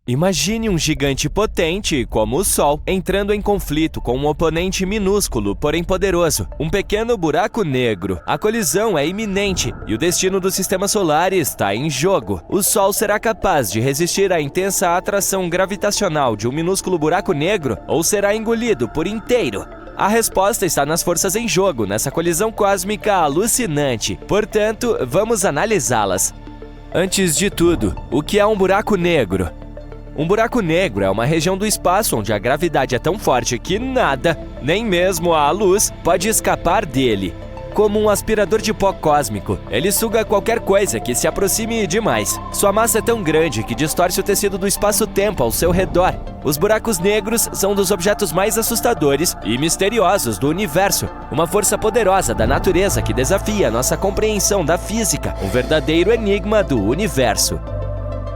Imagine um gigante potente, como o Sol, entrando em conflito com um oponente minúsculo, porém poderoso, um pequeno buraco negro. A colisão é iminente e o destino do sistema solar está em jogo. O Sol será capaz de resistir à intensa atração gravitacional de um minúsculo buraco negro ou será engolido por inteiro? A resposta está nas forças em jogo, nessa colisão cósmica alucinante. Portanto, vamos analisá-las. Antes de tudo, o que é um buraco negro? Um buraco negro é uma região do espaço onde a gravidade é tão forte que nada, nem mesmo a luz, pode escapar dele. Como um aspirador de pó cósmico, ele suga qualquer coisa que se aproxime demais. Sua massa é tão grande que distorce o tecido do espaço-tempo ao seu redor. Os buracos negros são um dos objetos mais assustadores e misteriosos do universo. Uma força poderosa da natureza que desafia nossa compreensão da física. Um verdadeiro enigma do universo.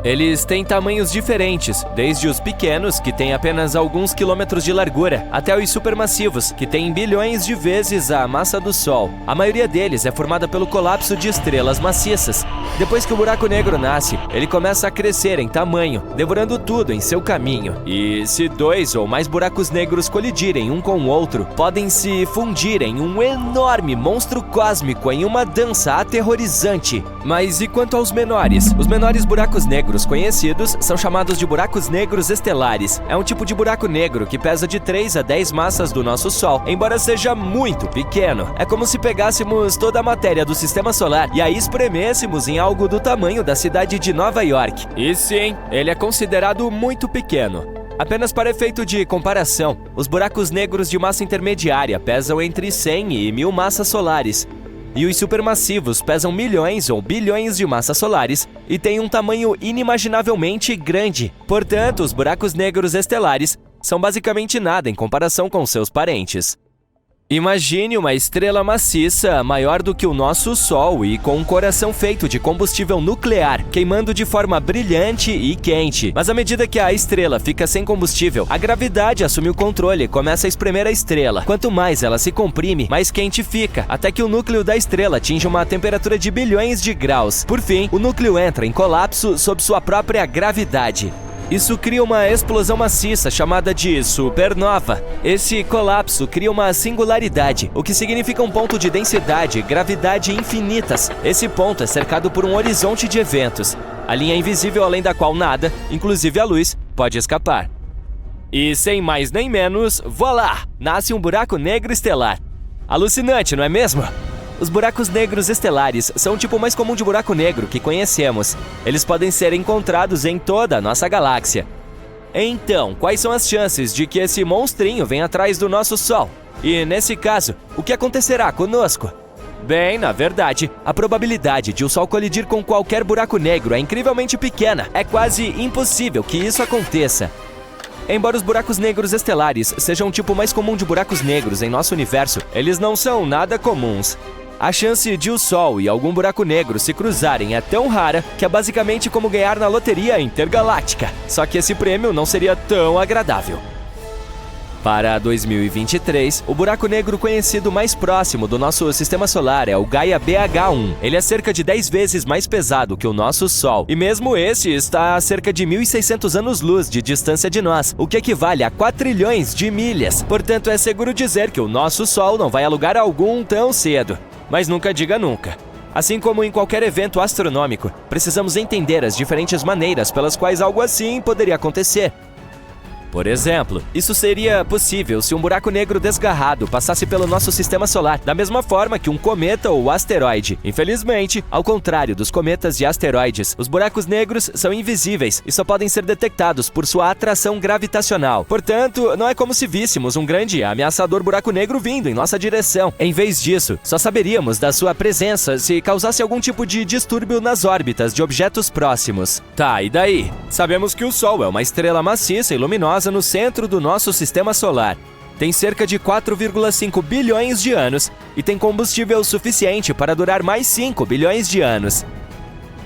Eles têm tamanhos diferentes, desde os pequenos, que têm apenas alguns quilômetros de largura, até os supermassivos, que têm bilhões de vezes a massa do Sol. A maioria deles é formada pelo colapso de estrelas maciças. Depois que o buraco negro nasce, ele começa a crescer em tamanho, devorando tudo em seu caminho. E se dois ou mais buracos negros colidirem um com o outro, podem se fundir em um enorme monstro cósmico em uma dança aterrorizante. Mas e quanto aos menores? Os menores buracos negros conhecidos são chamados de buracos negros estelares. É um tipo de buraco negro que pesa de 3 a 10 massas do nosso Sol, embora seja muito pequeno. É como se pegássemos toda a matéria do sistema solar e a espremêssemos em algo do tamanho da cidade de Nova York. E sim, ele é considerado muito pequeno. Apenas para efeito de comparação, os buracos negros de massa intermediária pesam entre 100 e 1000 massas solares. E os supermassivos pesam milhões ou bilhões de massas solares e têm um tamanho inimaginavelmente grande. Portanto, os buracos negros estelares são basicamente nada em comparação com seus parentes. Imagine uma estrela maciça maior do que o nosso Sol e com um coração feito de combustível nuclear, queimando de forma brilhante e quente. Mas à medida que a estrela fica sem combustível, a gravidade assume o controle e começa a espremer a estrela. Quanto mais ela se comprime, mais quente fica, até que o núcleo da estrela atinge uma temperatura de bilhões de graus. Por fim, o núcleo entra em colapso sob sua própria gravidade. Isso cria uma explosão maciça chamada de supernova. Esse colapso cria uma singularidade, o que significa um ponto de densidade e gravidade infinitas. Esse ponto é cercado por um horizonte de eventos, a linha invisível além da qual nada, inclusive a luz, pode escapar. E sem mais nem menos, voilá! Nasce um buraco negro estelar. Alucinante, não é mesmo? Os buracos negros estelares são o tipo mais comum de buraco negro que conhecemos. Eles podem ser encontrados em toda a nossa galáxia. Então, quais são as chances de que esse monstrinho venha atrás do nosso Sol? E, nesse caso, o que acontecerá conosco? Bem, na verdade, a probabilidade de o Sol colidir com qualquer buraco negro é incrivelmente pequena. É quase impossível que isso aconteça. Embora os buracos negros estelares sejam o tipo mais comum de buracos negros em nosso universo, eles não são nada comuns. A chance de o Sol e algum buraco negro se cruzarem é tão rara que é basicamente como ganhar na loteria intergaláctica. Só que esse prêmio não seria tão agradável. Para 2023, o buraco negro conhecido mais próximo do nosso sistema solar é o Gaia BH1. Ele é cerca de 10 vezes mais pesado que o nosso Sol. E mesmo esse está a cerca de 1.600 anos-luz de distância de nós, o que equivale a 4 trilhões de milhas. Portanto, é seguro dizer que o nosso Sol não vai a lugar algum tão cedo. Mas nunca diga nunca. Assim como em qualquer evento astronômico, precisamos entender as diferentes maneiras pelas quais algo assim poderia acontecer. Por exemplo, isso seria possível se um buraco negro desgarrado passasse pelo nosso sistema solar, da mesma forma que um cometa ou asteroide. Infelizmente, ao contrário dos cometas e asteroides, os buracos negros são invisíveis e só podem ser detectados por sua atração gravitacional. Portanto, não é como se víssemos um grande e ameaçador buraco negro vindo em nossa direção. Em vez disso, só saberíamos da sua presença se causasse algum tipo de distúrbio nas órbitas de objetos próximos. Tá, e daí? Sabemos que o Sol é uma estrela maciça e luminosa no centro do nosso sistema solar. Tem cerca de 4,5 bilhões de anos e tem combustível suficiente para durar mais 5 bilhões de anos.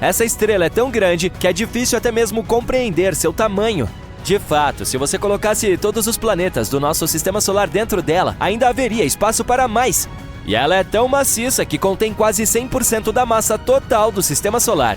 Essa estrela é tão grande que é difícil até mesmo compreender seu tamanho. De fato, se você colocasse todos os planetas do nosso sistema solar dentro dela, ainda haveria espaço para mais. E ela é tão maciça que contém quase 100% da massa total do sistema solar.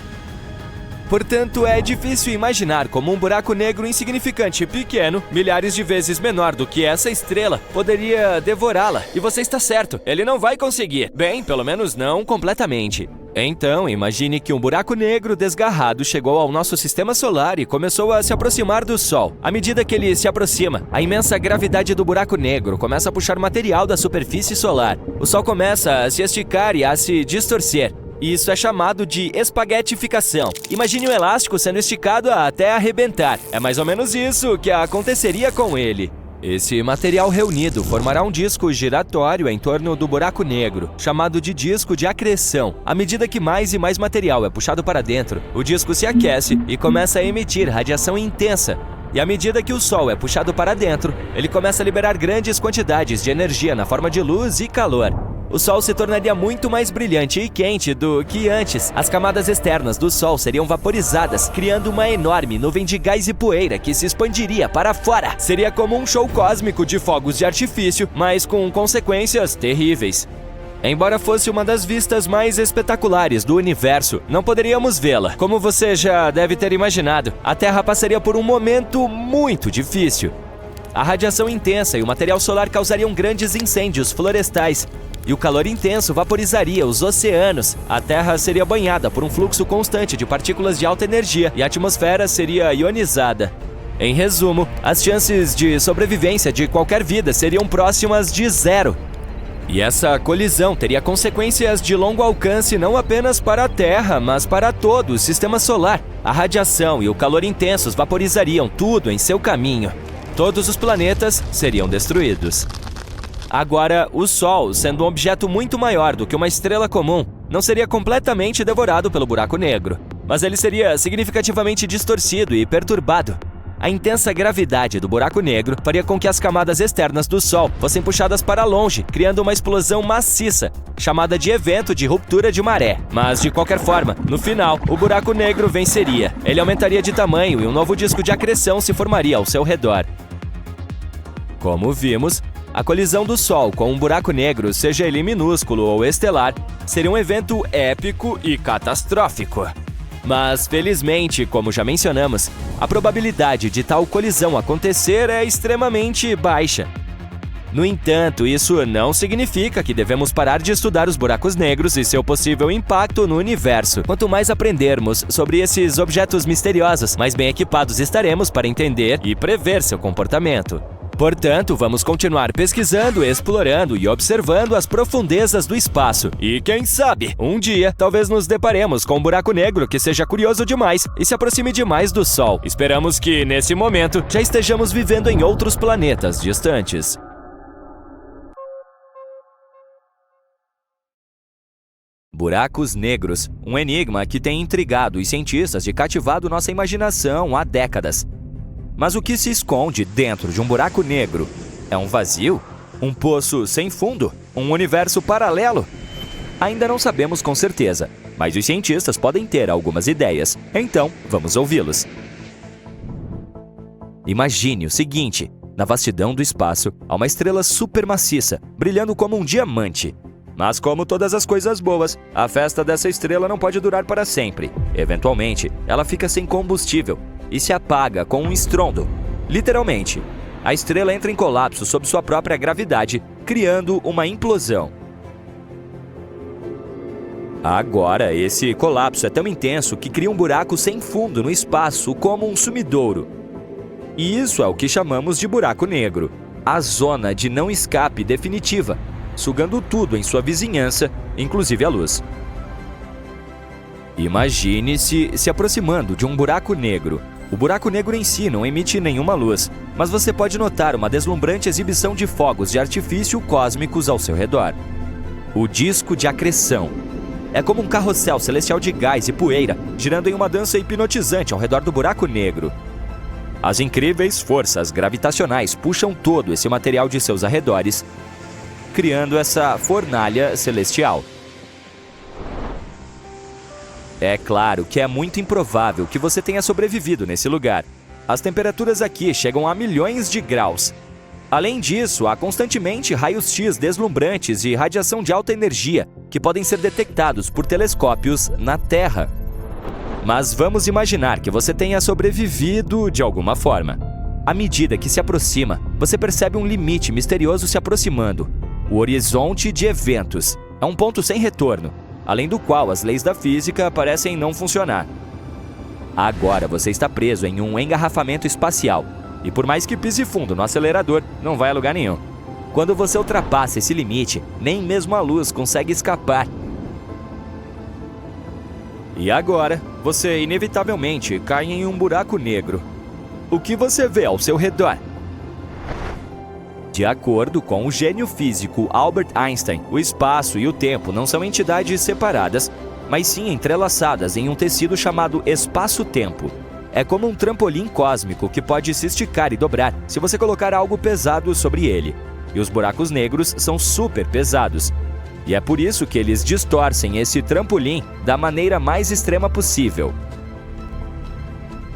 Portanto, é difícil imaginar como um buraco negro insignificante e pequeno, milhares de vezes menor do que essa estrela, poderia devorá-la. E você está certo, ele não vai conseguir. Bem, pelo menos não completamente. Então, imagine que um buraco negro desgarrado chegou ao nosso sistema solar e começou a se aproximar do Sol. À medida que ele se aproxima, a imensa gravidade do buraco negro começa a puxar material da superfície solar. O Sol começa a se esticar e a se distorcer. Isso é chamado de espaguetificação. Imagine um elástico sendo esticado até arrebentar. É mais ou menos isso que aconteceria com ele. Esse material reunido formará um disco giratório em torno do buraco negro, chamado de disco de acreção. À medida que mais e mais material é puxado para dentro, o disco se aquece e começa a emitir radiação intensa. E à medida que o Sol é puxado para dentro, ele começa a liberar grandes quantidades de energia na forma de luz e calor. O Sol se tornaria muito mais brilhante e quente do que antes. As camadas externas do Sol seriam vaporizadas, criando uma enorme nuvem de gás e poeira que se expandiria para fora. Seria como um show cósmico de fogos de artifício, mas com consequências terríveis. Embora fosse uma das vistas mais espetaculares do universo, não poderíamos vê-la. Como você já deve ter imaginado, a Terra passaria por um momento muito difícil. A radiação intensa e o material solar causariam grandes incêndios florestais, e o calor intenso vaporizaria os oceanos. A Terra seria banhada por um fluxo constante de partículas de alta energia e a atmosfera seria ionizada. Em resumo, as chances de sobrevivência de qualquer vida seriam próximas de zero. E essa colisão teria consequências de longo alcance não apenas para a Terra, mas para todo o sistema solar. A radiação e o calor intensos vaporizariam tudo em seu caminho. Todos os planetas seriam destruídos. Agora, o Sol, sendo um objeto muito maior do que uma estrela comum, não seria completamente devorado pelo buraco negro, mas ele seria significativamente distorcido e perturbado. A intensa gravidade do buraco negro faria com que as camadas externas do Sol fossem puxadas para longe, criando uma explosão maciça, chamada de evento de ruptura de maré. Mas, de qualquer forma, no final, o buraco negro venceria. Ele aumentaria de tamanho e um novo disco de acreção se formaria ao seu redor. Como vimos, a colisão do Sol com um buraco negro, seja ele minúsculo ou estelar, seria um evento épico e catastrófico. Mas, felizmente, como já mencionamos, a probabilidade de tal colisão acontecer é extremamente baixa. No entanto, isso não significa que devemos parar de estudar os buracos negros e seu possível impacto no universo. Quanto mais aprendermos sobre esses objetos misteriosos, mais bem equipados estaremos para entender e prever seu comportamento. Portanto, vamos continuar pesquisando, explorando e observando as profundezas do espaço. E quem sabe, um dia, talvez nos deparemos com um buraco negro que seja curioso demais e se aproxime demais do Sol. Esperamos que, nesse momento, já estejamos vivendo em outros planetas distantes. Buracos negros, um enigma que tem intrigado os cientistas e cativado nossa imaginação há décadas. Mas o que se esconde dentro de um buraco negro? É um vazio? Um poço sem fundo? Um universo paralelo? Ainda não sabemos com certeza, mas os cientistas podem ter algumas ideias. Então, vamos ouvi-los. Imagine o seguinte: na vastidão do espaço, há uma estrela supermaciça, brilhando como um diamante. Mas como todas as coisas boas, a festa dessa estrela não pode durar para sempre. Eventualmente, ela fica sem combustível e se apaga com um estrondo. Literalmente, a estrela entra em colapso sob sua própria gravidade, criando uma implosão. Agora, esse colapso é tão intenso que cria um buraco sem fundo no espaço, como um sumidouro. E isso é o que chamamos de buraco negro, a zona de não escape definitiva, sugando tudo em sua vizinhança, inclusive a luz. Imagine-se se aproximando de um buraco negro. O buraco negro em si não emite nenhuma luz, mas você pode notar uma deslumbrante exibição de fogos de artifício cósmicos ao seu redor. O disco de acreção é como um carrossel celestial de gás e poeira, girando em uma dança hipnotizante ao redor do buraco negro. As incríveis forças gravitacionais puxam todo esse material de seus arredores, criando essa fornalha celestial. É claro que é muito improvável que você tenha sobrevivido nesse lugar. As temperaturas aqui chegam a milhões de graus. Além disso, há constantemente raios-x deslumbrantes e radiação de alta energia que podem ser detectados por telescópios na Terra. Mas vamos imaginar que você tenha sobrevivido de alguma forma. À medida que se aproxima, você percebe um limite misterioso se aproximando. O horizonte de eventos. É um ponto sem retorno, além do qual as leis da física parecem não funcionar. Agora você está preso em um engarrafamento espacial, e por mais que pise fundo no acelerador, não vai a lugar nenhum. Quando você ultrapassa esse limite, nem mesmo a luz consegue escapar. E agora, você inevitavelmente cai em um buraco negro. O que você vê ao seu redor? De acordo com o gênio físico Albert Einstein, o espaço e o tempo não são entidades separadas, mas sim entrelaçadas em um tecido chamado espaço-tempo. É como um trampolim cósmico que pode se esticar e dobrar se você colocar algo pesado sobre ele. E os buracos negros são super pesados. E é por isso que eles distorcem esse trampolim da maneira mais extrema possível.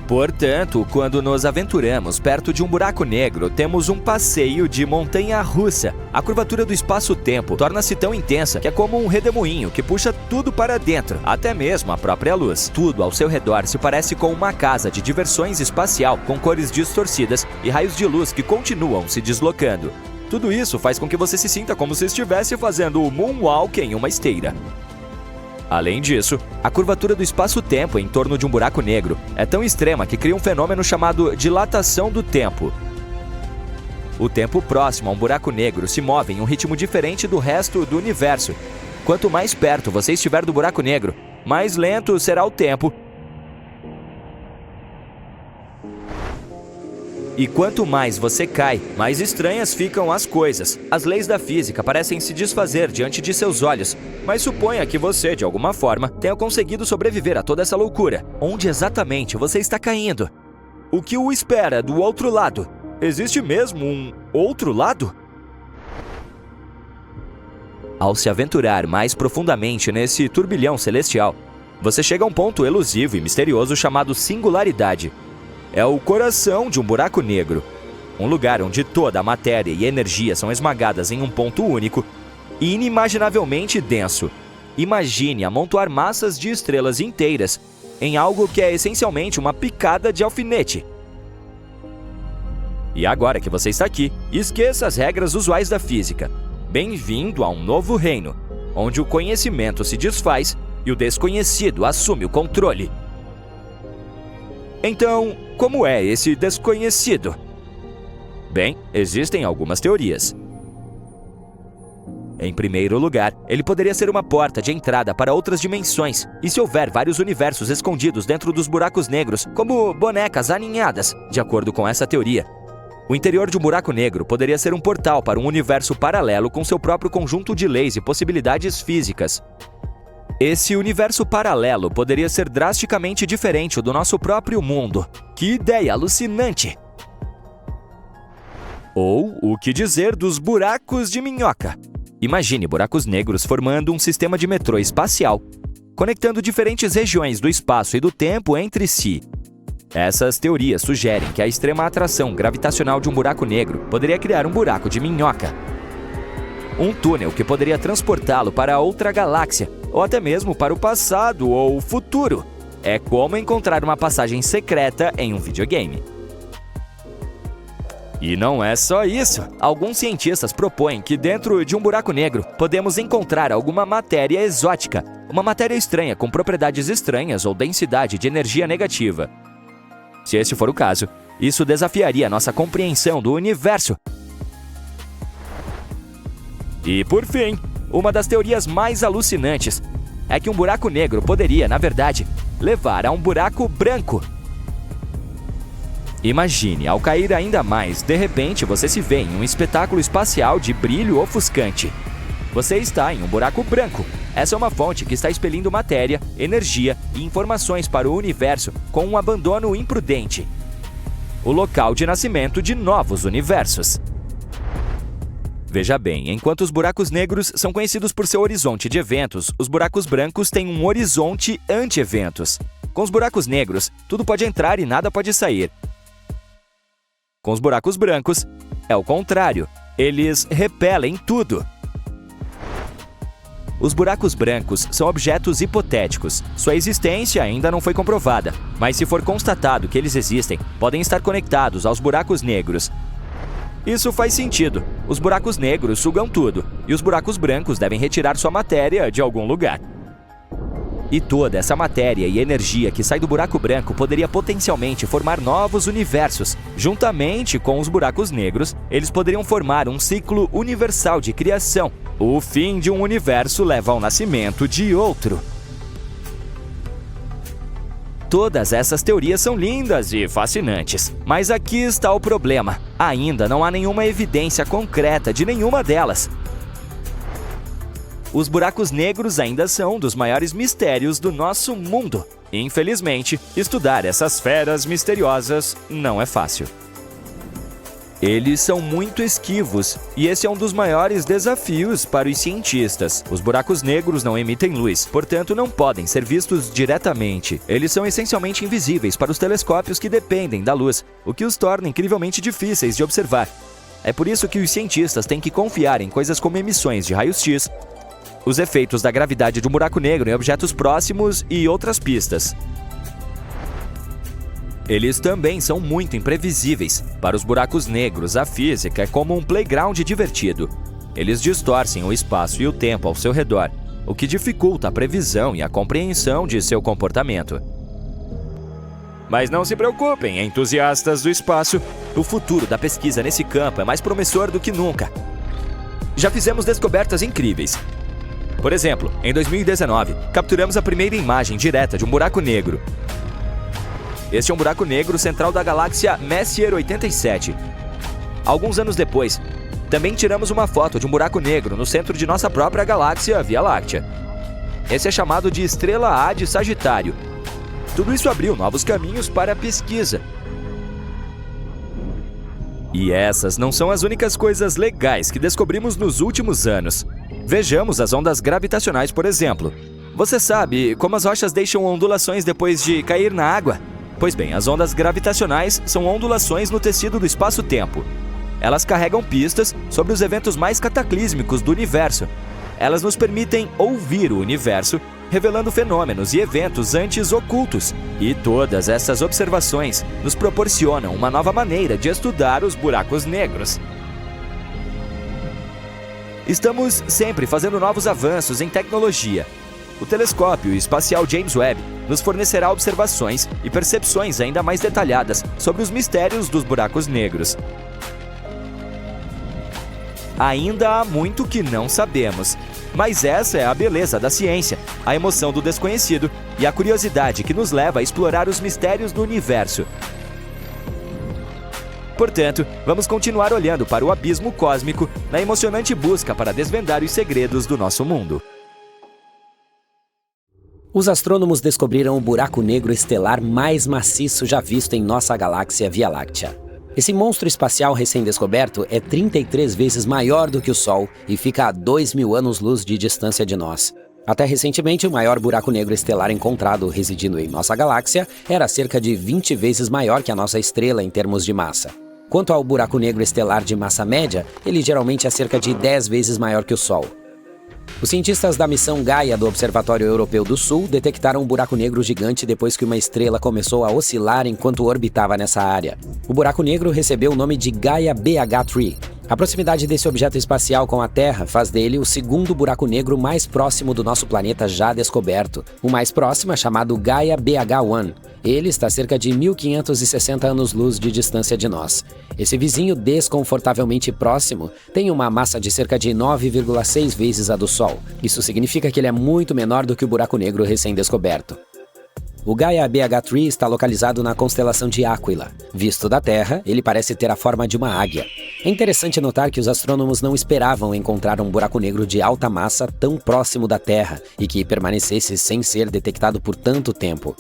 Portanto, quando nos aventuramos perto de um buraco negro, temos um passeio de montanha-russa. A curvatura do espaço-tempo torna-se tão intensa que é como um redemoinho que puxa tudo para dentro, até mesmo a própria luz. Tudo ao seu redor se parece com uma casa de diversões espacial com cores distorcidas e raios de luz que continuam se deslocando. Tudo isso faz com que você se sinta como se estivesse fazendo o moonwalk em uma esteira. Além disso, a curvatura do espaço-tempo em torno de um buraco negro é tão extrema que cria um fenômeno chamado dilatação do tempo. O tempo próximo a um buraco negro se move em um ritmo diferente do resto do universo. Quanto mais perto você estiver do buraco negro, mais lento será o tempo. E quanto mais você cai, mais estranhas ficam as coisas. As leis da física parecem se desfazer diante de seus olhos, mas suponha que você, de alguma forma, tenha conseguido sobreviver a toda essa loucura. Onde exatamente você está caindo? O que o espera do outro lado? Existe mesmo um outro lado? Ao se aventurar mais profundamente nesse turbilhão celestial, você chega a um ponto elusivo e misterioso chamado singularidade. É o coração de um buraco negro, um lugar onde toda a matéria e energia são esmagadas em um ponto único e inimaginavelmente denso. Imagine amontoar massas de estrelas inteiras em algo que é essencialmente uma picada de alfinete. E agora que você está aqui, esqueça as regras usuais da física. Bem-vindo a um novo reino, onde o conhecimento se desfaz e o desconhecido assume o controle. Então, como é esse desconhecido? Bem, existem algumas teorias. Em primeiro lugar, ele poderia ser uma porta de entrada para outras dimensões. E se houver vários universos escondidos dentro dos buracos negros, como bonecas aninhadas, de acordo com essa teoria, o interior de um buraco negro poderia ser um portal para um universo paralelo com seu próprio conjunto de leis e possibilidades físicas. Esse universo paralelo poderia ser drasticamente diferente do nosso próprio mundo. Que ideia alucinante! Ou o que dizer dos buracos de minhoca? Imagine buracos negros formando um sistema de metrô espacial, conectando diferentes regiões do espaço e do tempo entre si. Essas teorias sugerem que a extrema atração gravitacional de um buraco negro poderia criar um buraco de minhoca. Um túnel que poderia transportá-lo para outra galáxia, ou até mesmo para o passado ou o futuro. É como encontrar uma passagem secreta em um videogame. E não é só isso. Alguns cientistas propõem que dentro de um buraco negro podemos encontrar alguma matéria exótica, uma matéria estranha com propriedades estranhas ou densidade de energia negativa. Se esse for o caso, isso desafiaria nossa compreensão do universo. E por fim, uma das teorias mais alucinantes é que um buraco negro poderia, na verdade, levar a um buraco branco. Imagine, ao cair ainda mais, de repente você se vê em um espetáculo espacial de brilho ofuscante. Você está em um buraco branco. Essa é uma fonte que está expelindo matéria, energia e informações para o universo com um abandono imprudente. O local de nascimento de novos universos. Veja bem, enquanto os buracos negros são conhecidos por seu horizonte de eventos, os buracos brancos têm um horizonte anti-eventos. Com os buracos negros, tudo pode entrar e nada pode sair. Com os buracos brancos, é o contrário. Eles repelem tudo. Os buracos brancos são objetos hipotéticos. Sua existência ainda não foi comprovada, mas se for constatado que eles existem, podem estar conectados aos buracos negros. Isso faz sentido. Os buracos negros sugam tudo, e os buracos brancos devem retirar sua matéria de algum lugar. E toda essa matéria e energia que sai do buraco branco poderia potencialmente formar novos universos. Juntamente com os buracos negros, eles poderiam formar um ciclo universal de criação. O fim de um universo leva ao nascimento de outro. Todas essas teorias são lindas e fascinantes, mas aqui está o problema. Ainda não há nenhuma evidência concreta de nenhuma delas. Os buracos negros ainda são um dos maiores mistérios do nosso mundo. Infelizmente, estudar essas feras misteriosas não é fácil. Eles são muito esquivos, e esse é um dos maiores desafios para os cientistas. Os buracos negros não emitem luz, portanto não podem ser vistos diretamente. Eles são essencialmente invisíveis para os telescópios que dependem da luz, o que os torna incrivelmente difíceis de observar. É por isso que os cientistas têm que confiar em coisas como emissões de raios-x, os efeitos da gravidade de um buraco negro em objetos próximos e outras pistas. Eles também são muito imprevisíveis. Para os buracos negros, a física é como um playground divertido. Eles distorcem o espaço e o tempo ao seu redor, o que dificulta a previsão e a compreensão de seu comportamento. Mas não se preocupem, entusiastas do espaço. O futuro da pesquisa nesse campo é mais promissor do que nunca. Já fizemos descobertas incríveis. Por exemplo, em 2019, capturamos a primeira imagem direta de um buraco negro. Este é um buraco negro central da galáxia Messier 87. Alguns anos depois, também tiramos uma foto de um buraco negro no centro de nossa própria galáxia Via Láctea. Esse é chamado de Estrela A de Sagitário. Tudo isso abriu novos caminhos para a pesquisa. E essas não são as únicas coisas legais que descobrimos nos últimos anos. Vejamos as ondas gravitacionais, por exemplo. Você sabe como as rochas deixam ondulações depois de cair na água? Pois bem, as ondas gravitacionais são ondulações no tecido do espaço-tempo. Elas carregam pistas sobre os eventos mais cataclísmicos do universo. Elas nos permitem ouvir o universo, revelando fenômenos e eventos antes ocultos. E todas essas observações nos proporcionam uma nova maneira de estudar os buracos negros. Estamos sempre fazendo novos avanços em tecnologia. O telescópio espacial James Webb nos fornecerá observações e percepções ainda mais detalhadas sobre os mistérios dos buracos negros. Ainda há muito que não sabemos, mas essa é a beleza da ciência, a emoção do desconhecido e a curiosidade que nos leva a explorar os mistérios do universo. Portanto, vamos continuar olhando para o abismo cósmico na emocionante busca para desvendar os segredos do nosso mundo. Os astrônomos descobriram o buraco negro estelar mais maciço já visto em nossa galáxia Via Láctea. Esse monstro espacial recém-descoberto é 33 vezes maior do que o Sol e fica a 2.000 anos-luz de distância de nós. Até recentemente, o maior buraco negro estelar encontrado residindo em nossa galáxia era cerca de 20 vezes maior que a nossa estrela em termos de massa. Quanto ao buraco negro estelar de massa média, ele geralmente é cerca de 10 vezes maior que o Sol. Os cientistas da missão Gaia do Observatório Europeu do Sul detectaram um buraco negro gigante depois que uma estrela começou a oscilar enquanto orbitava nessa área. O buraco negro recebeu o nome de Gaia BH3. A proximidade desse objeto espacial com a Terra faz dele o segundo buraco negro mais próximo do nosso planeta já descoberto. O mais próximo é chamado Gaia BH1. Ele está a cerca de 1.560 anos-luz de distância de nós. Esse vizinho desconfortavelmente próximo tem uma massa de cerca de 9,6 vezes a do Sol. Isso significa que ele é muito menor do que o buraco negro recém-descoberto. O Gaia BH3 está localizado na constelação de Aquila. Visto da Terra, ele parece ter a forma de uma águia. É interessante notar que os astrônomos não esperavam encontrar um buraco negro de alta massa tão próximo da Terra e que permanecesse sem ser detectado por tanto tempo.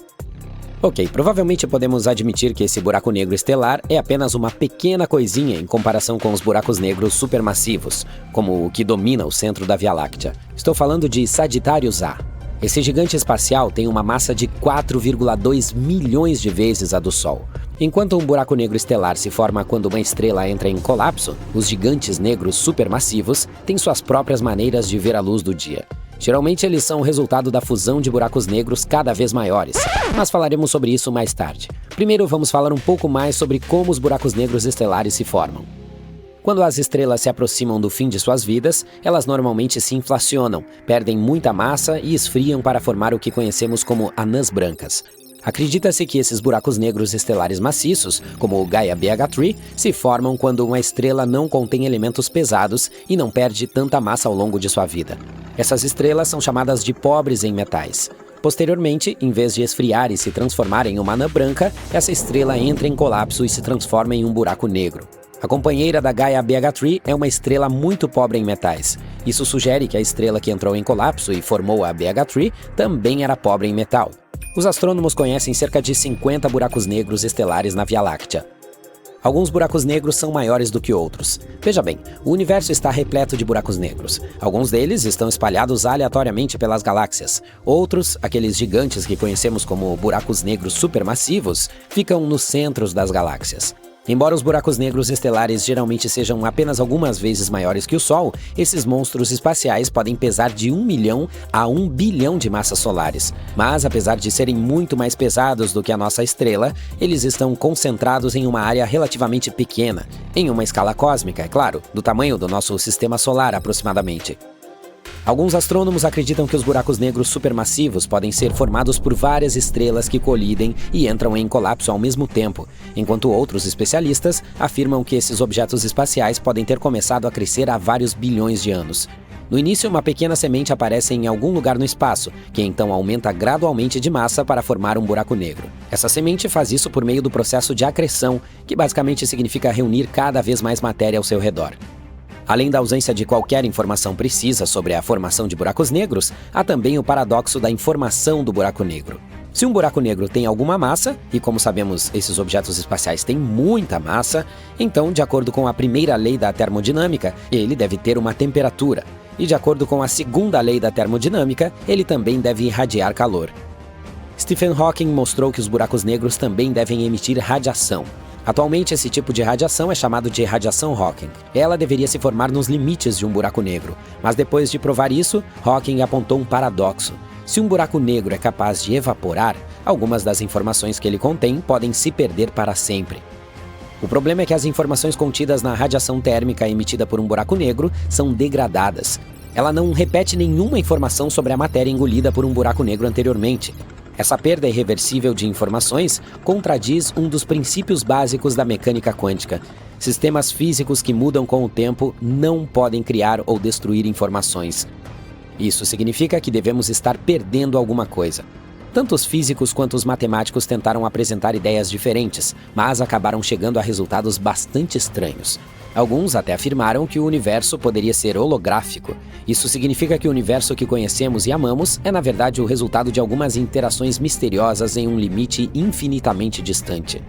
Ok, provavelmente podemos admitir que esse buraco negro estelar é apenas uma pequena coisinha em comparação com os buracos negros supermassivos, como o que domina o centro da Via Láctea. Estou falando de Sagittarius A. Esse gigante espacial tem uma massa de 4,2 milhões de vezes a do Sol. Enquanto um buraco negro estelar se forma quando uma estrela entra em colapso, os gigantes negros supermassivos têm suas próprias maneiras de ver a luz do dia. Geralmente eles são o resultado da fusão de buracos negros cada vez maiores, mas falaremos sobre isso mais tarde. Primeiro vamos falar um pouco mais sobre como os buracos negros estelares se formam. Quando as estrelas se aproximam do fim de suas vidas, elas normalmente se inflacionam, perdem muita massa e esfriam para formar o que conhecemos como anãs brancas. Acredita-se que esses buracos negros estelares maciços, como o Gaia BH3, se formam quando uma estrela não contém elementos pesados e não perde tanta massa ao longo de sua vida. Essas estrelas são chamadas de pobres em metais. Posteriormente, em vez de esfriar e se transformar em uma anã branca, essa estrela entra em colapso e se transforma em um buraco negro. A companheira da Gaia BH3 é uma estrela muito pobre em metais. Isso sugere que a estrela que entrou em colapso e formou a BH3 também era pobre em metal. Os astrônomos conhecem cerca de 50 buracos negros estelares na Via Láctea. Alguns buracos negros são maiores do que outros. Veja bem, o universo está repleto de buracos negros. Alguns deles estão espalhados aleatoriamente pelas galáxias. Outros, aqueles gigantes que conhecemos como buracos negros supermassivos, ficam nos centros das galáxias. Embora os buracos negros estelares geralmente sejam apenas algumas vezes maiores que o Sol, esses monstros espaciais podem pesar de 1 milhão a 1 bilhão de massas solares. Mas, apesar de serem muito mais pesados do que a nossa estrela, eles estão concentrados em uma área relativamente pequena, em uma escala cósmica, é claro, do tamanho do nosso sistema solar aproximadamente. Alguns astrônomos acreditam que os buracos negros supermassivos podem ser formados por várias estrelas que colidem e entram em colapso ao mesmo tempo, enquanto outros especialistas afirmam que esses objetos espaciais podem ter começado a crescer há vários bilhões de anos. No início, uma pequena semente aparece em algum lugar no espaço, que então aumenta gradualmente de massa para formar um buraco negro. Essa semente faz isso por meio do processo de acreção, que basicamente significa reunir cada vez mais matéria ao seu redor. Além da ausência de qualquer informação precisa sobre a formação de buracos negros, há também o paradoxo da informação do buraco negro. Se um buraco negro tem alguma massa, e como sabemos esses objetos espaciais têm muita massa, então, de acordo com a primeira lei da termodinâmica, ele deve ter uma temperatura. E de acordo com a segunda lei da termodinâmica, ele também deve irradiar calor. Stephen Hawking mostrou que os buracos negros também devem emitir radiação. Atualmente, esse tipo de radiação é chamado de radiação Hawking. Ela deveria se formar nos limites de um buraco negro, mas depois de provar isso, Hawking apontou um paradoxo. Se um buraco negro é capaz de evaporar, algumas das informações que ele contém podem se perder para sempre. O problema é que as informações contidas na radiação térmica emitida por um buraco negro são degradadas. Ela não repete nenhuma informação sobre a matéria engolida por um buraco negro anteriormente. Essa perda irreversível de informações contradiz um dos princípios básicos da mecânica quântica. Sistemas físicos que mudam com o tempo não podem criar ou destruir informações. Isso significa que devemos estar perdendo alguma coisa. Tanto os físicos quanto os matemáticos tentaram apresentar ideias diferentes, mas acabaram chegando a resultados bastante estranhos. Alguns até afirmaram que o universo poderia ser holográfico. Isso significa que o universo que conhecemos e amamos é, na verdade, o resultado de algumas interações misteriosas em um limite infinitamente distante.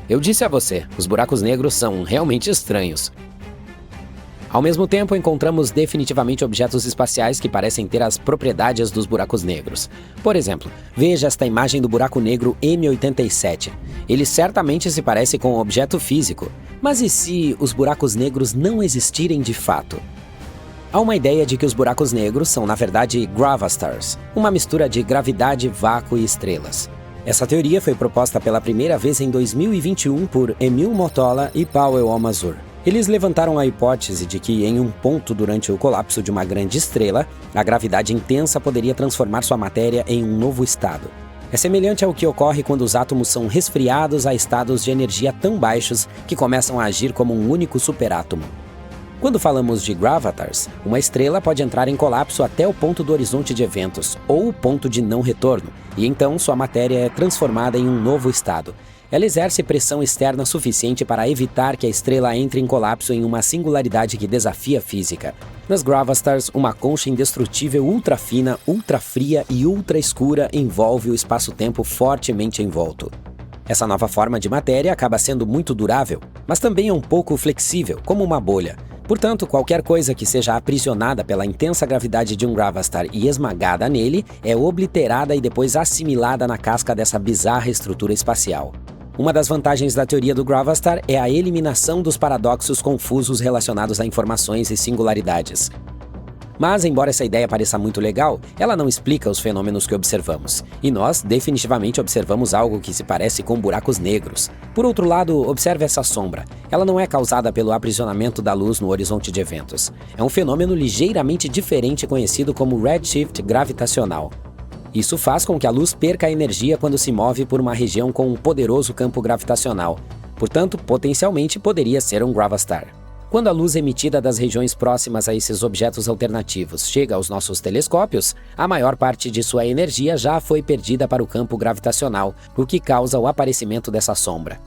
Eu disse a você, os buracos negros são realmente estranhos. Ao mesmo tempo, encontramos definitivamente objetos espaciais que parecem ter as propriedades dos buracos negros. Por exemplo, veja esta imagem do buraco negro M87. Ele certamente se parece com um objeto físico. Mas e se os buracos negros não existirem de fato? Há uma ideia de que os buracos negros são, na verdade, gravastars, uma mistura de gravidade, vácuo e estrelas. Essa teoria foi proposta pela primeira vez em 2021 por Emil Motola e Powell Almazur. Eles levantaram a hipótese de que, em um ponto durante o colapso de uma grande estrela, a gravidade intensa poderia transformar sua matéria em um novo estado. É semelhante ao que ocorre quando os átomos são resfriados a estados de energia tão baixos que começam a agir como um único superátomo. Quando falamos de gravatars, uma estrela pode entrar em colapso até o ponto do horizonte de eventos, ou o ponto de não retorno, e então sua matéria é transformada em um novo estado. Ela exerce pressão externa suficiente para evitar que a estrela entre em colapso em uma singularidade que desafia a física. Nas gravastars, uma concha indestrutível ultra fina, ultra fria e ultra escura envolve o espaço-tempo fortemente envolto. Essa nova forma de matéria acaba sendo muito durável, mas também é um pouco flexível, como uma bolha. Portanto, qualquer coisa que seja aprisionada pela intensa gravidade de um gravastar e esmagada nele é obliterada e depois assimilada na casca dessa bizarra estrutura espacial. Uma das vantagens da teoria do gravastar é a eliminação dos paradoxos confusos relacionados a informações e singularidades. Mas, embora essa ideia pareça muito legal, ela não explica os fenômenos que observamos. E nós, definitivamente, observamos algo que se parece com buracos negros. Por outro lado, observe essa sombra. Ela não é causada pelo aprisionamento da luz no horizonte de eventos. É um fenômeno ligeiramente diferente conhecido como redshift gravitacional. Isso faz com que a luz perca a energia quando se move por uma região com um poderoso campo gravitacional. Portanto, potencialmente poderia ser um gravastar. Quando a luz emitida das regiões próximas a esses objetos alternativos chega aos nossos telescópios, a maior parte de sua energia já foi perdida para o campo gravitacional, o que causa o aparecimento dessa sombra.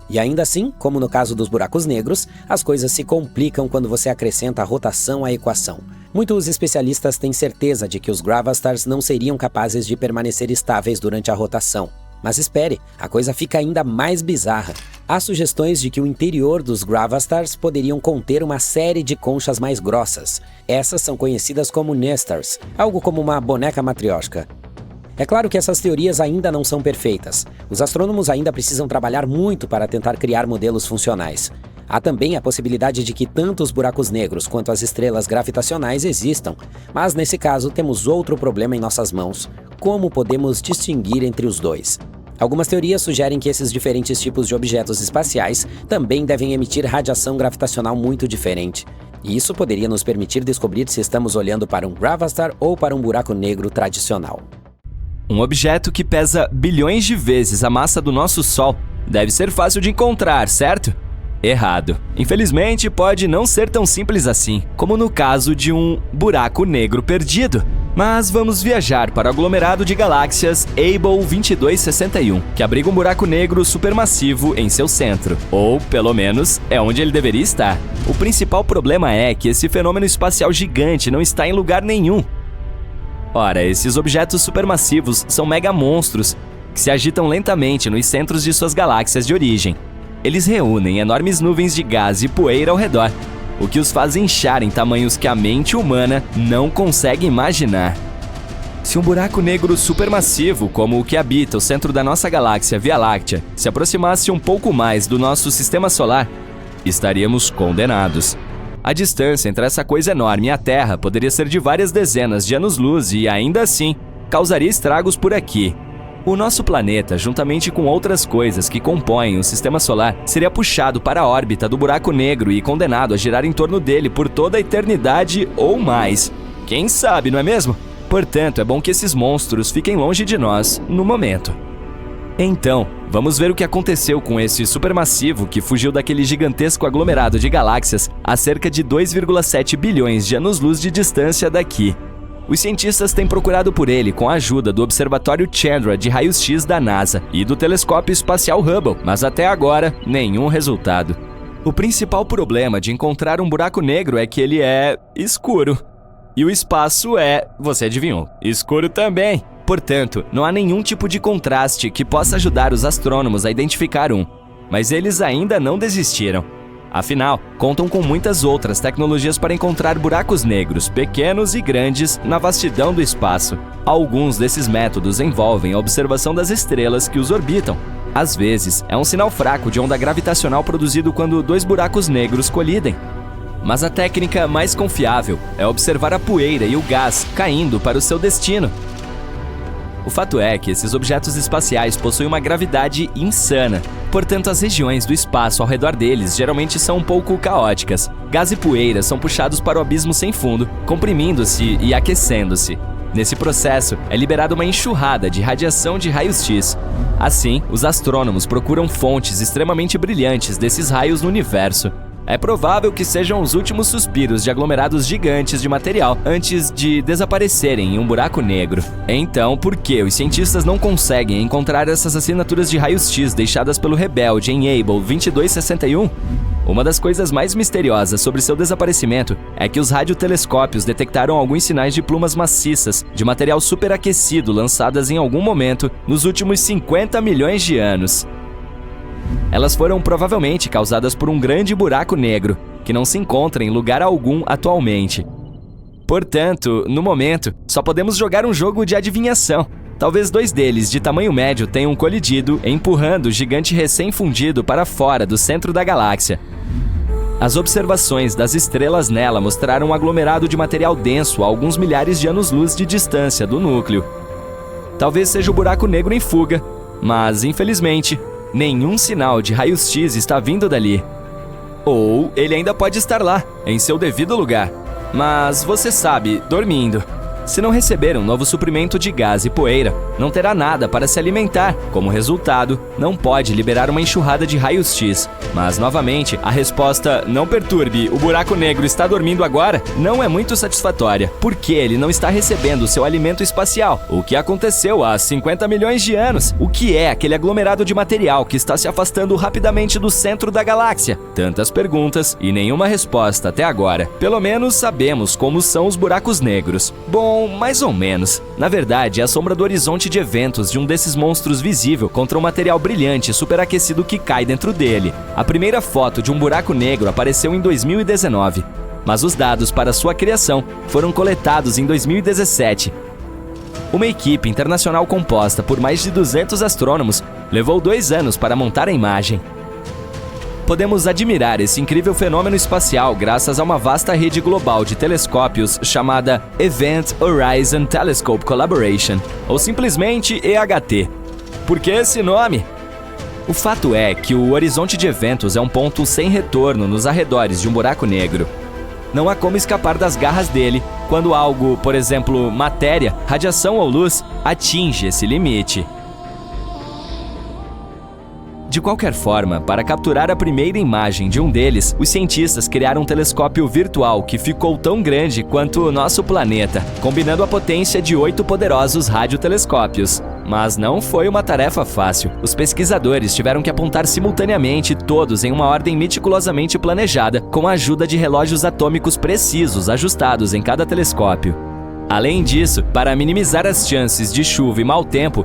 E ainda assim, como no caso dos buracos negros, as coisas se complicam quando você acrescenta a rotação à equação. Muitos especialistas têm certeza de que os gravastars não seriam capazes de permanecer estáveis durante a rotação. Mas espere, a coisa fica ainda mais bizarra. Há sugestões de que o interior dos gravastars poderiam conter uma série de conchas mais grossas. Essas são conhecidas como nestars, algo como uma boneca matrioshka. É claro que essas teorias ainda não são perfeitas. Os astrônomos ainda precisam trabalhar muito para tentar criar modelos funcionais. Há também a possibilidade de que tanto os buracos negros quanto as estrelas gravitacionais existam, mas nesse caso temos outro problema em nossas mãos: como podemos distinguir entre os dois? Algumas teorias sugerem que esses diferentes tipos de objetos espaciais também devem emitir radiação gravitacional muito diferente. E isso poderia nos permitir descobrir se estamos olhando para um gravastar ou para um buraco negro tradicional. Um objeto que pesa bilhões de vezes a massa do nosso Sol deve ser fácil de encontrar, certo? Errado. Infelizmente, pode não ser tão simples assim, como no caso de um buraco negro perdido. Mas vamos viajar para o aglomerado de galáxias Able 2261, que abriga um buraco negro supermassivo em seu centro. Ou, pelo menos, é onde ele deveria estar. O principal problema é que esse fenômeno espacial gigante não está em lugar nenhum. Ora, esses objetos supermassivos são megamonstros que se agitam lentamente nos centros de suas galáxias de origem. Eles reúnem enormes nuvens de gás e poeira ao redor, o que os faz inchar em tamanhos que a mente humana não consegue imaginar. Se um buraco negro supermassivo, como o que habita o centro da nossa galáxia Via Láctea, se aproximasse um pouco mais do nosso sistema solar, estaríamos condenados. A distância entre essa coisa enorme e a Terra poderia ser de várias dezenas de anos-luz e, ainda assim, causaria estragos por aqui. O nosso planeta, juntamente com outras coisas que compõem o sistema solar, seria puxado para a órbita do buraco negro e condenado a girar em torno dele por toda a eternidade ou mais. Quem sabe, não é mesmo? Portanto, é bom que esses monstros fiquem longe de nós no momento. Então, vamos ver o que aconteceu com esse supermassivo que fugiu daquele gigantesco aglomerado de galáxias a cerca de 2,7 bilhões de anos-luz de distância daqui. Os cientistas têm procurado por ele com a ajuda do Observatório Chandra de raios-x da NASA e do Telescópio Espacial Hubble, mas até agora, nenhum resultado. O principal problema de encontrar um buraco negro é que ele é escuro. E o espaço é, você adivinhou, escuro também. Portanto, não há nenhum tipo de contraste que possa ajudar os astrônomos a identificar um. Mas eles ainda não desistiram. Afinal, contam com muitas outras tecnologias para encontrar buracos negros, pequenos e grandes, na vastidão do espaço. Alguns desses métodos envolvem a observação das estrelas que os orbitam. Às vezes, é um sinal fraco de onda gravitacional produzido quando dois buracos negros colidem. Mas a técnica mais confiável é observar a poeira e o gás caindo para o seu destino. O fato é que esses objetos espaciais possuem uma gravidade insana. Portanto, as regiões do espaço ao redor deles geralmente são um pouco caóticas. Gás e poeira são puxados para o abismo sem fundo, comprimindo-se e aquecendo-se. Nesse processo, é liberada uma enxurrada de radiação de raios-x. Assim, os astrônomos procuram fontes extremamente brilhantes desses raios no universo. É provável que sejam os últimos suspiros de aglomerados gigantes de material antes de desaparecerem em um buraco negro. Então, por que os cientistas não conseguem encontrar essas assinaturas de raios-x deixadas pelo rebelde em Able 2261? Uma das coisas mais misteriosas sobre seu desaparecimento é que os radiotelescópios detectaram alguns sinais de plumas maciças de material superaquecido lançadas em algum momento nos últimos 50 milhões de anos. Elas foram provavelmente causadas por um grande buraco negro, que não se encontra em lugar algum atualmente. Portanto, no momento, só podemos jogar um jogo de adivinhação. Talvez dois deles, de tamanho médio, tenham colidido, empurrando o gigante recém-fundido para fora do centro da galáxia. As observações das estrelas nela mostraram um aglomerado de material denso a alguns milhares de anos-luz de distância do núcleo. Talvez seja o buraco negro em fuga, mas, infelizmente, nenhum sinal de raios-x está vindo dali. Ou ele ainda pode estar lá, em seu devido lugar, mas, você sabe, dormindo. Se não receber um novo suprimento de gás e poeira, não terá nada para se alimentar. Como resultado, não pode liberar uma enxurrada de raios-x. Mas, novamente, a resposta "não perturbe, o buraco negro está dormindo agora" não é muito satisfatória, porque ele não está recebendo seu alimento espacial. O que aconteceu há 50 milhões de anos? O que é aquele aglomerado de material que está se afastando rapidamente do centro da galáxia? Tantas perguntas e nenhuma resposta até agora. Pelo menos sabemos como são os buracos negros. Bom, mais ou menos. Na verdade, é a sombra do horizonte de eventos de um desses monstros visível contra um material brilhante superaquecido que cai dentro dele. A primeira foto de um buraco negro apareceu em 2019, mas os dados para sua criação foram coletados em 2017. Uma equipe internacional composta por mais de 200 astrônomos levou 2 anos para montar a imagem. Podemos admirar esse incrível fenômeno espacial graças a uma vasta rede global de telescópios chamada Event Horizon Telescope Collaboration, ou simplesmente EHT. Por que esse nome? O fato é que o horizonte de eventos é um ponto sem retorno nos arredores de um buraco negro. Não há como escapar das garras dele quando algo, por exemplo, matéria, radiação ou luz, atinge esse limite. De qualquer forma, para capturar a primeira imagem de um deles, os cientistas criaram um telescópio virtual que ficou tão grande quanto o nosso planeta, combinando a potência de 8 poderosos radiotelescópios. Mas não foi uma tarefa fácil. Os pesquisadores tiveram que apontar simultaneamente todos em uma ordem meticulosamente planejada, com a ajuda de relógios atômicos precisos ajustados em cada telescópio. Além disso, para minimizar as chances de chuva e mau tempo,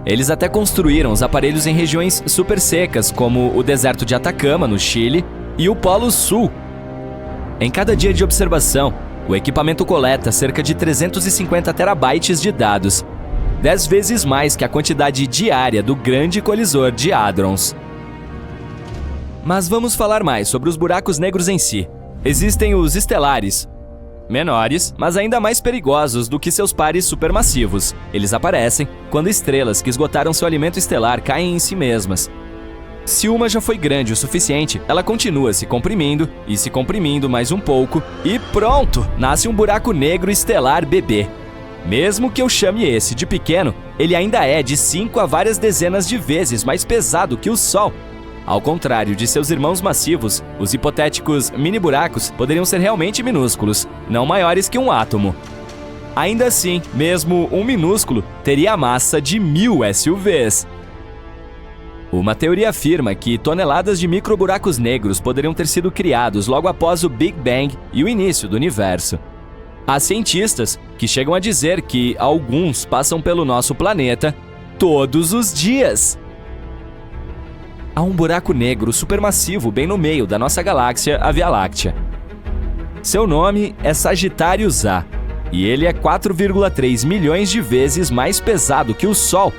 eles até construíram os aparelhos em regiões super secas, como o deserto de Atacama, no Chile, e o Polo Sul. Em cada dia de observação, o equipamento coleta cerca de 350 terabytes de dados, 10 vezes mais que a quantidade diária do Grande Colisor de Hadrons. Mas vamos falar mais sobre os buracos negros em si. Existem os estelares, menores, mas ainda mais perigosos do que seus pares supermassivos. Eles aparecem quando estrelas que esgotaram seu alimento estelar caem em si mesmas. Se uma já foi grande o suficiente, ela continua se comprimindo e se comprimindo mais um pouco e pronto! Nasce um buraco negro estelar bebê. Mesmo que eu chame esse de pequeno, ele ainda é de 5 a várias dezenas de vezes mais pesado que o Sol. Ao contrário de seus irmãos massivos, os hipotéticos mini-buracos poderiam ser realmente minúsculos, não maiores que um átomo. Ainda assim, mesmo um minúsculo teria a massa de 1000 SUVs. Uma teoria afirma que toneladas de microburacos negros poderiam ter sido criados logo após o Big Bang e o início do universo. Há cientistas que chegam a dizer que alguns passam pelo nosso planeta todos os dias. Há um buraco negro supermassivo bem no meio da nossa galáxia, a Via Láctea. Seu nome é Sagitárius A, e ele é 4,3 milhões de vezes mais pesado que o Sol.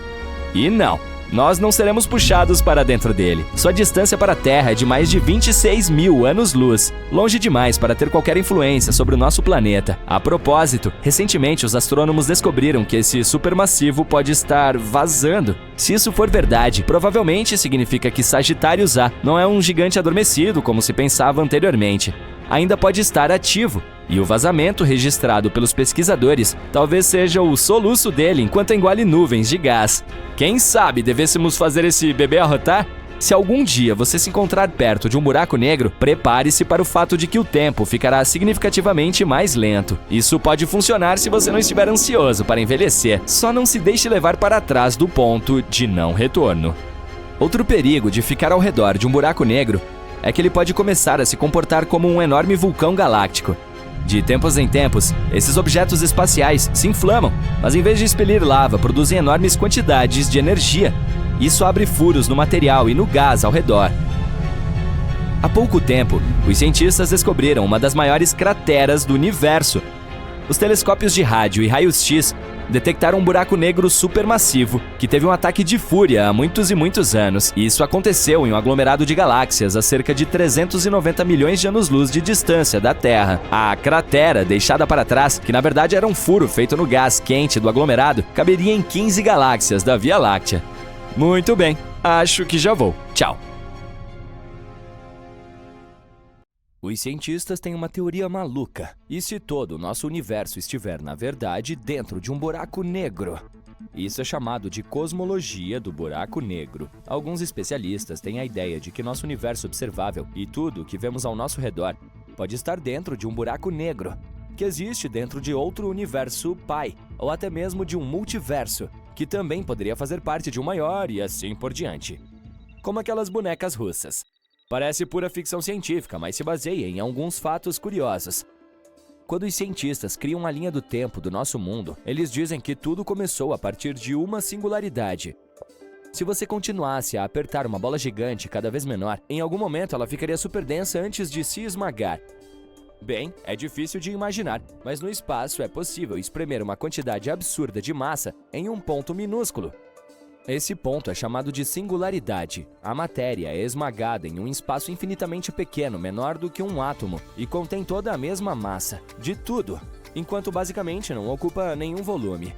E não, nós não seremos puxados para dentro dele. Sua distância para a Terra é de mais de 26 mil anos-luz, longe demais para ter qualquer influência sobre o nosso planeta. A propósito, recentemente os astrônomos descobriram que esse supermassivo pode estar vazando. Se isso for verdade, provavelmente significa que Sagitárius A não é um gigante adormecido como se pensava anteriormente. Ainda pode estar ativo, e o vazamento registrado pelos pesquisadores talvez seja o soluço dele enquanto engole nuvens de gás. Quem sabe devêssemos fazer esse bebê arrotar? Se algum dia você se encontrar perto de um buraco negro, prepare-se para o fato de que o tempo ficará significativamente mais lento. Isso pode funcionar se você não estiver ansioso para envelhecer, só não se deixe levar para trás do ponto de não retorno. Outro perigo de ficar ao redor de um buraco negro é que ele pode começar a se comportar como um enorme vulcão galáctico. De tempos em tempos, esses objetos espaciais se inflamam, mas em vez de expelir lava, produzem enormes quantidades de energia. Isso abre furos no material e no gás ao redor. Há pouco tempo, os cientistas descobriram uma das maiores crateras do universo. Os telescópios de rádio e raios-x detectaram um buraco negro supermassivo que teve um ataque de fúria há muitos e muitos anos. E isso aconteceu em um aglomerado de galáxias a cerca de 390 milhões de anos-luz de distância da Terra. A cratera deixada para trás, que na verdade era um furo feito no gás quente do aglomerado, caberia em 15 galáxias da Via Láctea. Muito bem, acho que já vou. Tchau! Os cientistas têm uma teoria maluca. E se todo o nosso universo estiver, na verdade, dentro de um buraco negro? Isso é chamado de cosmologia do buraco negro. Alguns especialistas têm a ideia de que nosso universo observável e tudo o que vemos ao nosso redor pode estar dentro de um buraco negro, que existe dentro de outro universo pai, ou até mesmo de um multiverso, que também poderia fazer parte de um maior e assim por diante. Como aquelas bonecas russas. Parece pura ficção científica, mas se baseia em alguns fatos curiosos. Quando os cientistas criam a linha do tempo do nosso mundo, eles dizem que tudo começou a partir de uma singularidade. Se você continuasse a apertar uma bola gigante cada vez menor, em algum momento ela ficaria super densa antes de se esmagar. Bem, é difícil de imaginar, mas no espaço é possível espremer uma quantidade absurda de massa em um ponto minúsculo. Esse ponto é chamado de singularidade. A matéria é esmagada em um espaço infinitamente pequeno, menor do que um átomo, e contém toda a mesma massa, de tudo, enquanto basicamente não ocupa nenhum volume.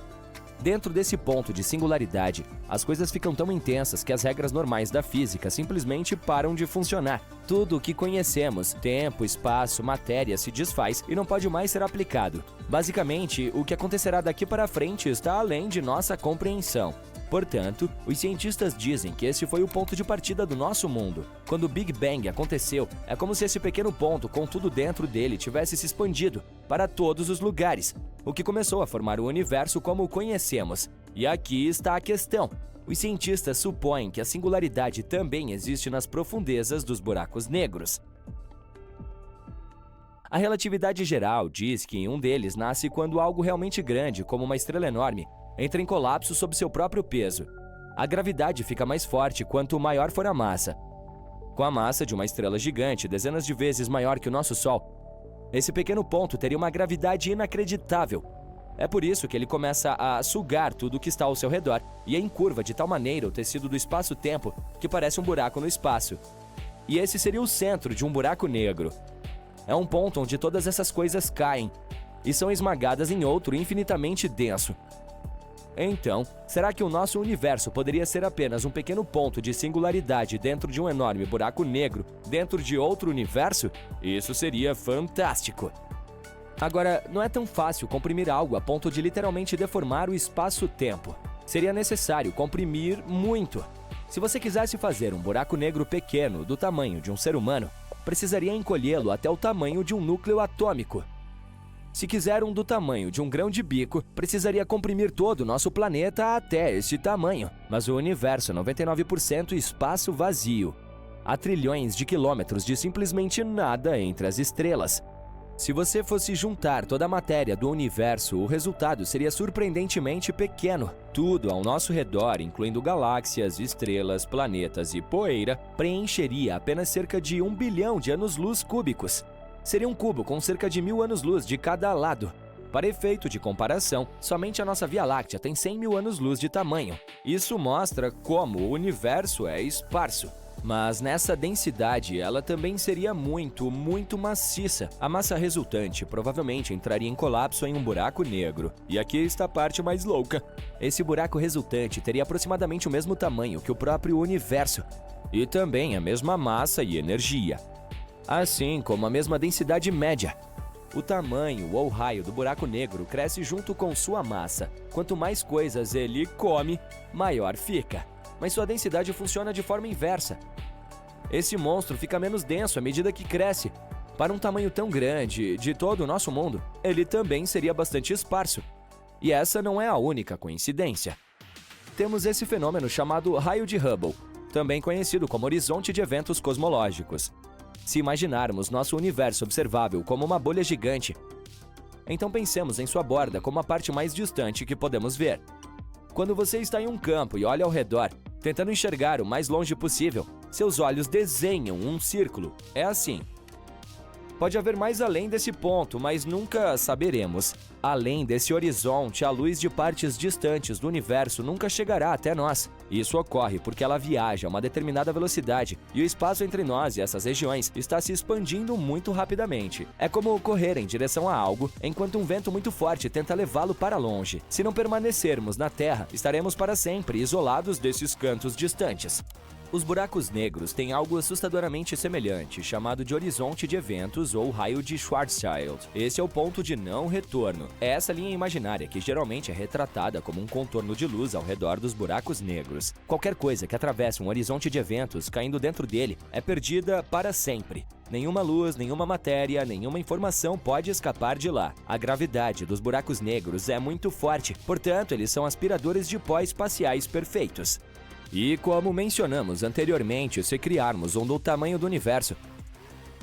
Dentro desse ponto de singularidade, as coisas ficam tão intensas que as regras normais da física simplesmente param de funcionar. Tudo o que conhecemos, tempo, espaço, matéria, se desfaz e não pode mais ser aplicado. Basicamente, o que acontecerá daqui para frente está além de nossa compreensão. Portanto, os cientistas dizem que esse foi o ponto de partida do nosso mundo. Quando o Big Bang aconteceu, é como se esse pequeno ponto com tudo dentro dele tivesse se expandido para todos os lugares, o que começou a formar o universo como o conhecemos. E aqui está a questão. Os cientistas supõem que a singularidade também existe nas profundezas dos buracos negros. A relatividade geral diz que um deles nasce quando algo realmente grande, como uma estrela enorme, entra em colapso sob seu próprio peso. A gravidade fica mais forte quanto maior for a massa. Com a massa de uma estrela gigante, dezenas de vezes maior que o nosso Sol, esse pequeno ponto teria uma gravidade inacreditável. É por isso que ele começa a sugar tudo o que está ao seu redor e é em curva de tal maneira o tecido do espaço-tempo que parece um buraco no espaço. E esse seria o centro de um buraco negro. É um ponto onde todas essas coisas caem e são esmagadas em outro infinitamente denso. Então, será que o nosso universo poderia ser apenas um pequeno ponto de singularidade dentro de um enorme buraco negro dentro de outro universo? Isso seria fantástico! Agora, não é tão fácil comprimir algo a ponto de literalmente deformar o espaço-tempo. Seria necessário comprimir muito. Se você quisesse fazer um buraco negro pequeno do tamanho de um ser humano, precisaria encolhê-lo até o tamanho de um núcleo atômico. Se quiser um do tamanho de um grão de bico, precisaria comprimir todo o nosso planeta até esse tamanho. Mas o universo é 99% espaço vazio. Há trilhões de quilômetros de simplesmente nada entre as estrelas. Se você fosse juntar toda a matéria do universo, o resultado seria surpreendentemente pequeno. Tudo ao nosso redor, incluindo galáxias, estrelas, planetas e poeira, preencheria apenas cerca de 1 bilhão de anos-luz cúbicos. Seria um cubo com cerca de 1000 anos-luz de cada lado. Para efeito de comparação, somente a nossa Via Láctea tem 100 mil anos-luz de tamanho. Isso mostra como o universo é esparso. Mas nessa densidade, ela também seria muito maciça. A massa resultante provavelmente entraria em colapso em um buraco negro. E aqui está a parte mais louca. Esse buraco resultante teria aproximadamente o mesmo tamanho que o próprio universo. E também a mesma massa e energia. Assim como a mesma densidade média. O tamanho ou raio do buraco negro cresce junto com sua massa. Quanto mais coisas ele come, maior fica. Mas sua densidade funciona de forma inversa. Esse monstro fica menos denso à medida que cresce. Para um tamanho tão grande de todo o nosso mundo, ele também seria bastante esparso. E essa não é a única coincidência. Temos esse fenômeno chamado raio de Hubble, também conhecido como horizonte de eventos cosmológicos. Se imaginarmos nosso universo observável como uma bolha gigante, então pensemos em sua borda como a parte mais distante que podemos ver. Quando você está em um campo e olha ao redor, tentando enxergar o mais longe possível, seus olhos desenham um círculo. É assim. Pode haver mais além desse ponto, mas nunca saberemos. Além desse horizonte, a luz de partes distantes do universo nunca chegará até nós. Isso ocorre porque ela viaja a uma determinada velocidade e o espaço entre nós e essas regiões está se expandindo muito rapidamente. É como correr em direção a algo enquanto um vento muito forte tenta levá-lo para longe. Se não permanecermos na Terra, estaremos para sempre isolados desses cantos distantes. Os buracos negros têm algo assustadoramente semelhante, chamado de horizonte de eventos ou raio de Schwarzschild. Esse é o ponto de não retorno. É essa linha imaginária que geralmente é retratada como um contorno de luz ao redor dos buracos negros. Qualquer coisa que atravesse um horizonte de eventos caindo dentro dele é perdida para sempre. Nenhuma luz, nenhuma matéria, nenhuma informação pode escapar de lá. A gravidade dos buracos negros é muito forte, portanto, eles são aspiradores de pó espaciais perfeitos. E como mencionamos anteriormente, se criarmos um do tamanho do universo,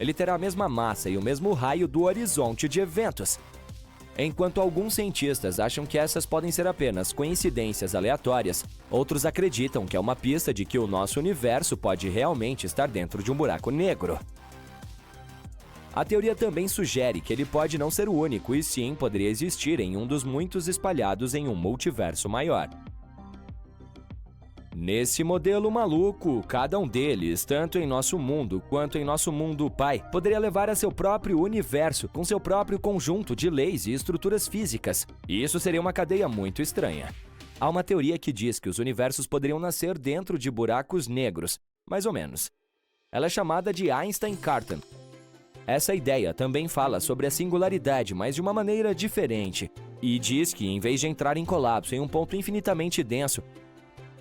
ele terá a mesma massa e o mesmo raio do horizonte de eventos. Enquanto alguns cientistas acham que essas podem ser apenas coincidências aleatórias, outros acreditam que é uma pista de que o nosso universo pode realmente estar dentro de um buraco negro. A teoria também sugere que ele pode não ser o único e sim poderia existir em um dos muitos espalhados em um multiverso maior. Nesse modelo maluco, cada um deles, tanto em nosso mundo quanto em nosso mundo pai, poderia levar a seu próprio universo, com seu próprio conjunto de leis e estruturas físicas. E isso seria uma cadeia muito estranha. Há uma teoria que diz que os universos poderiam nascer dentro de buracos negros, mais ou menos. Ela é chamada de Einstein-Cartan. Essa ideia também fala sobre a singularidade, mas de uma maneira diferente, e diz que, em vez de entrar em colapso em um ponto infinitamente denso,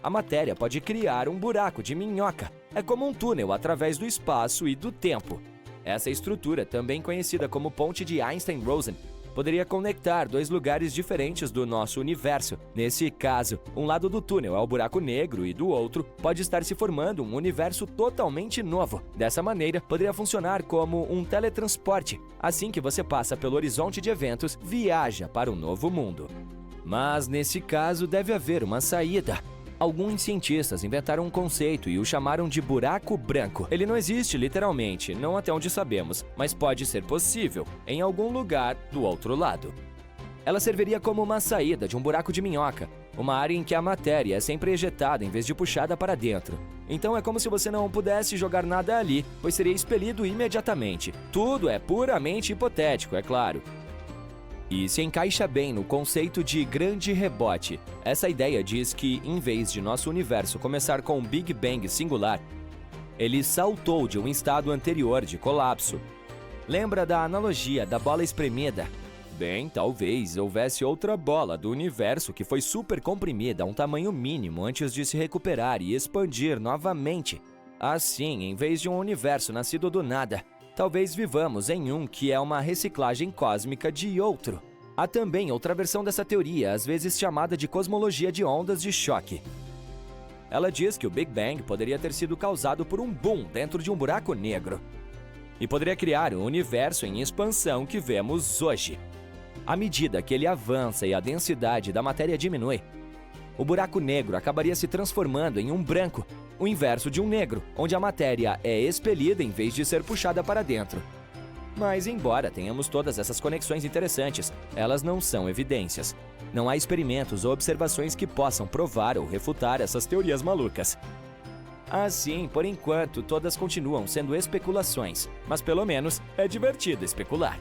a matéria pode criar um buraco de minhoca. É como um túnel através do espaço e do tempo. Essa estrutura, também conhecida como ponte de Einstein-Rosen, poderia conectar dois lugares diferentes do nosso universo. Nesse caso, um lado do túnel é o buraco negro e do outro pode estar se formando um universo totalmente novo. Dessa maneira, poderia funcionar como um teletransporte. Assim que você passa pelo horizonte de eventos, viaja para um novo mundo. Mas nesse caso, deve haver uma saída. Alguns cientistas inventaram um conceito e o chamaram de buraco branco. Ele não existe literalmente, não até onde sabemos, mas pode ser possível, em algum lugar do outro lado. Ela serviria como uma saída de um buraco de minhoca, uma área em que a matéria é sempre ejetada em vez de puxada para dentro. Então é como se você não pudesse jogar nada ali, pois seria expelido imediatamente. Tudo é puramente hipotético, é claro. E se encaixa bem no conceito de grande rebote. Essa ideia diz que, em vez de nosso universo começar com um Big Bang singular, ele saltou de um estado anterior de colapso. Lembra da analogia da bola espremida? Bem, talvez houvesse outra bola do universo que foi super comprimida a um tamanho mínimo antes de se recuperar e expandir novamente. Assim, em vez de um universo nascido do nada, talvez vivamos em um que é uma reciclagem cósmica de outro. Há também outra versão dessa teoria, às vezes chamada de cosmologia de ondas de choque. Ela diz que o Big Bang poderia ter sido causado por um boom dentro de um buraco negro e poderia criar o universo em expansão que vemos hoje. À medida que ele avança e a densidade da matéria diminui, o buraco negro acabaria se transformando em um branco, o inverso de um negro, onde a matéria é expelida em vez de ser puxada para dentro. Mas, embora tenhamos todas essas conexões interessantes, elas não são evidências. Não há experimentos ou observações que possam provar ou refutar essas teorias malucas. Assim, por enquanto, todas continuam sendo especulações, mas pelo menos é divertido especular.